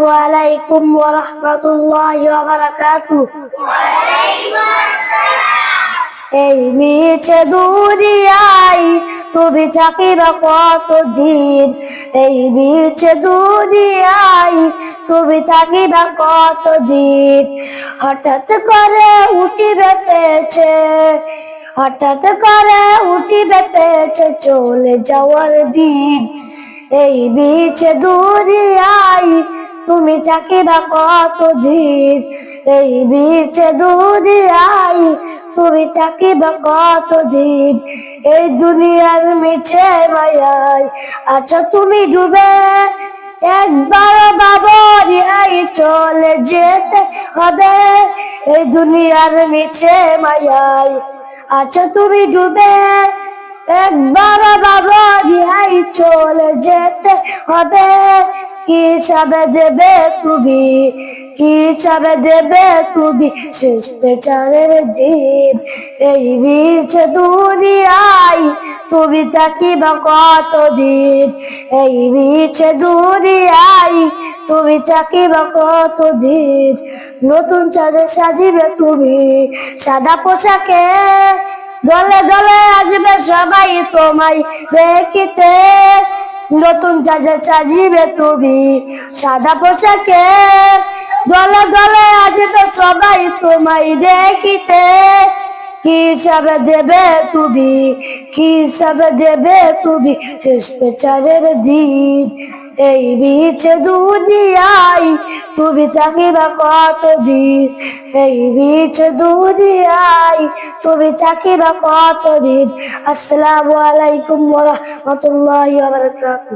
ওয়ালাইকুম ওয়া রাহমাতুল্লাহি ওয়া বারাকাতুহু। এই মিছে দুনিয়ায় তুমি থাকিবা কতদিন, এই মিছে দুনিয়ায় তুমি থাকিবা কতদিন। হঠাৎ করে উঠিবে পেছে, হঠাৎ করে উঠিবে পেছে চলে যাওয়ার দিন। এই মিছে দুনিয়ায় তুমি থাকিবা কতদিন, এই মিছে দুনিয়ায় তুমি থাকিবা কতদিন। এই দুনিয়ার মিছে মায়ায় আচ্ছা তুমি ডুবে, একবার বাবরি চলে যেতে হবে। এই দুনিয়ার মিছে মায়ায় আচ্ছা তুমি ডুবে, একবার বাবরি চলে যেতে হবে। কি হিসাবে দেবে তুমি, কি হিসাবে দেবে তুমি শেষ বিচারের দিন। এই মিছে দুনিয়ায় তুমি থাকিবা কতদিন, এই মিছে দুনিয়ায় তুমি থাকিবা কতদিন। নতুন চাঁদে সাজিবে তুমি সাদা পোশাকে, দলে দলে আসবে সবাই তোমায় দেখিতে। নতুন চাঁদে সাজিবে তুমি সাদা পোশাকে, দলে দলে আসবে সবাই তোমায় দেখিতে। কি হিসাবে দেবে তুমি, কি হিসাবে দেবে তুমি শেষ বিচারের দিন। এই মিছে দুনিয়ায় তুমি থাকিবা কতদিন, এই মিছে দুনিয়ায় তুমি থাকিবা কতদিন। আসসালামু আলাইকুম ওয়া রাহমাতুল্লাহি ওয়া বারাকাতুহু।